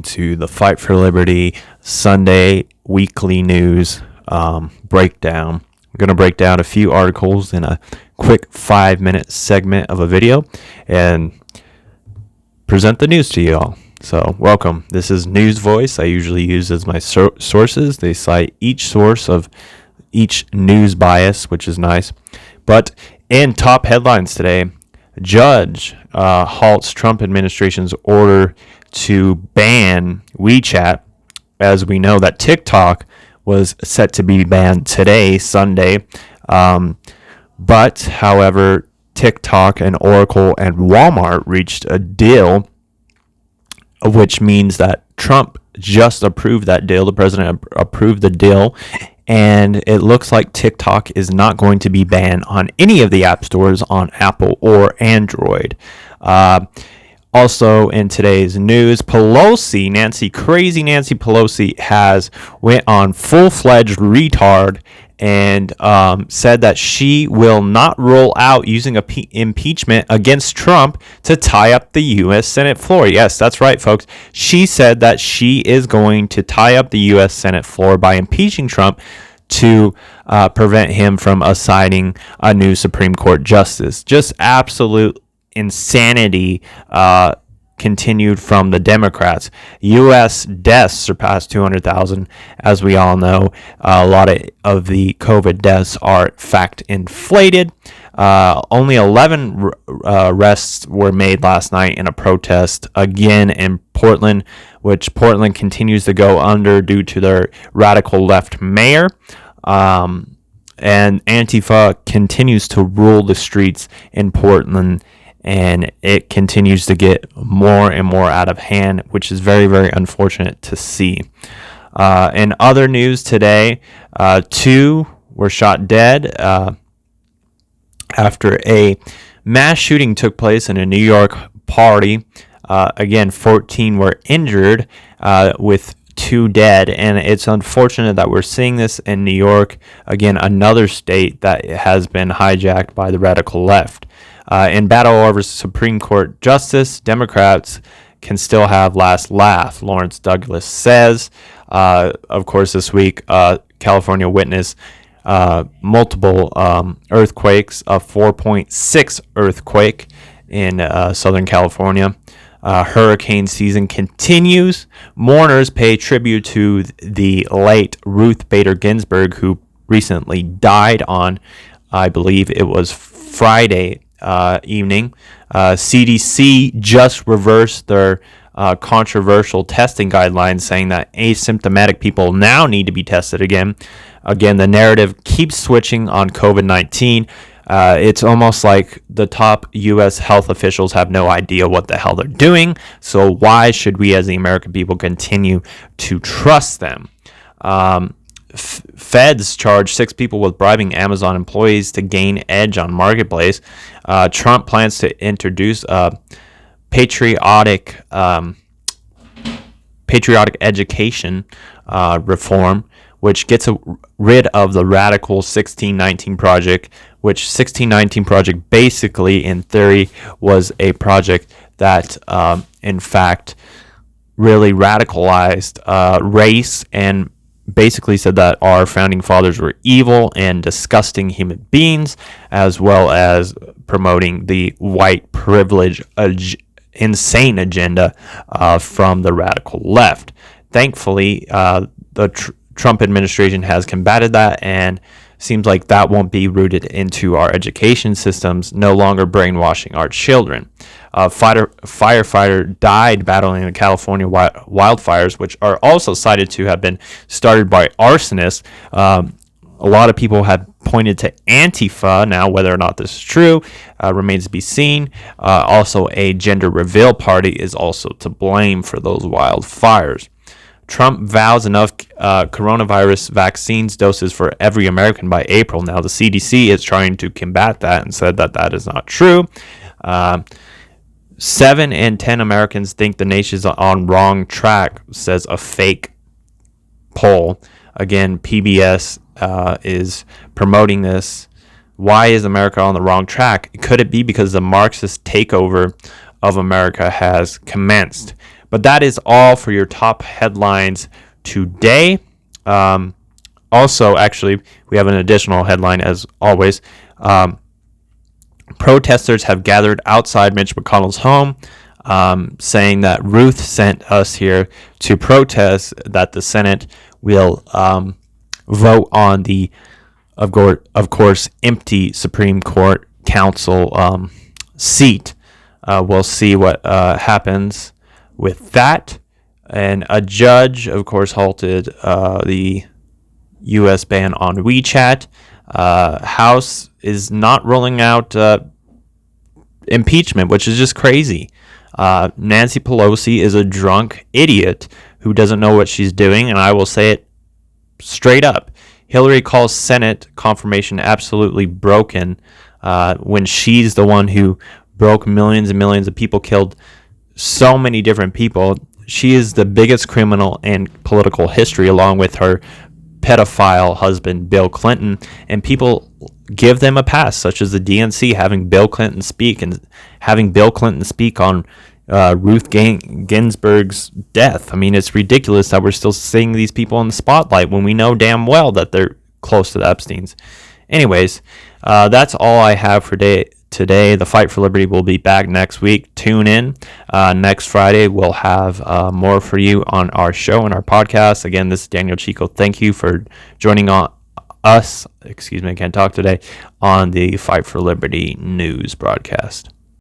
to the Fight for Liberty Sunday weekly news breakdown. I'm going to break down a few articles in a quick 5-minute segment of a video and present the news to you all. So, welcome. This is News Voice. I usually use as my sources. They cite each source of each news bias, which is nice. But in top headlines today, Judge halts Trump administration's order to ban WeChat. As we know that TikTok was set to be banned today, Sunday. But, however, TikTok and Oracle and Walmart reached a deal, which means that Trump just approved that deal. The president approved the deal. And it looks like TikTok is not going to be banned on any of the app stores on Apple or Android. Also in today's news, Nancy Pelosi has went on full-fledged retard and said that she will not roll out using impeachment against Trump to tie up the U.S. Senate floor. Yes, that's right, folks. She said that she is going to tie up the U.S. Senate floor by impeaching Trump to prevent him from assigning a new Supreme Court justice. Just absolute insanity continued from the Democrats. U.S. deaths surpassed 200,000, as we all know. A lot of the COVID deaths are, in fact, inflated. Only 11 arrests were made last night in a protest, again in Portland, which Portland continues to go under due to their radical left mayor. And Antifa continues to rule the streets in Portland, and it continues to get more and more out of hand, which is very, very unfortunate to see. In other news today, 2 were shot dead after a mass shooting took place in a New York party. Again, 14 were injured, with 2 dead, and it's unfortunate that we're seeing this in New York, again, another state that has been hijacked by the radical left. In battle over Supreme Court justice, Democrats can still have last laugh, Lawrence Douglas says. Of course, this week, California witnessed multiple earthquakes, a 4.6 earthquake in Southern California. Hurricane season continues. Mourners pay tribute to the late Ruth Bader Ginsburg, who recently died on, I believe it was Friday evening. CDC just reversed their controversial testing guidelines, saying that asymptomatic people now need to be tested again. Again, the narrative keeps switching on COVID-19. It's almost like the top U.S. health officials have no idea what the hell they're doing. So why should we as the American people continue to trust them? Feds charged 6 people with bribing Amazon employees to gain edge on Marketplace. Trump plans to introduce a patriotic education reform, which gets rid of the radical 1619 project, which 1619 project basically, in theory, was a project that, in fact, really radicalized race and basically said that our founding fathers were evil and disgusting human beings, as well as promoting the white privilege insane agenda from the radical left. Thankfully, the Trump administration has combated that, and seems like that won't be rooted into our education systems, no longer brainwashing our children. A firefighter died battling the California wildfires, which are also cited to have been started by arsonists. A lot of people have pointed to Antifa. Now, whether or not this is true remains to be seen. Also, a gender reveal party is also to blame for those wildfires. Trump vows enough coronavirus vaccines doses for every American by April. Now, the CDC is trying to combat that and said that that is not true. 7 in 10 Americans think the nation is on wrong track, says a fake poll. Again, PBS is promoting this. Why is America on the wrong track? Could it be because the Marxist takeover of America has commenced? But that is all for your top headlines today. Also, actually, we have an additional headline as always. Protesters have gathered outside Mitch McConnell's home, saying that Ruth sent us here to protest that the Senate will vote on the, of course, empty Supreme Court counsel seat. We'll see what happens with that. And a judge, of course, halted the U.S. ban on WeChat. House is not ruling out impeachment, which is just crazy. Nancy Pelosi is a drunk idiot who doesn't know what she's doing, and I will say it straight up. Hillary calls Senate confirmation absolutely broken when she's the one who broke millions and millions of people, killed so many different people. She is the biggest criminal in political history, along with her pedophile husband, Bill Clinton, and people give them a pass, such as the DNC having Bill Clinton speak and having Bill Clinton speak on Ruth Ginsburg's death. I mean, it's ridiculous that we're still seeing these people in the spotlight when we know damn well that they're close to the Epsteins. Anyways, that's all I have for today. The Fight for Liberty will be back next week. Tune in. Next Friday, we'll have more for you on our show and our podcast. Again, this is Daniel Chico. Thank you for joining us, I can't talk today, on the Fight for Liberty news broadcast.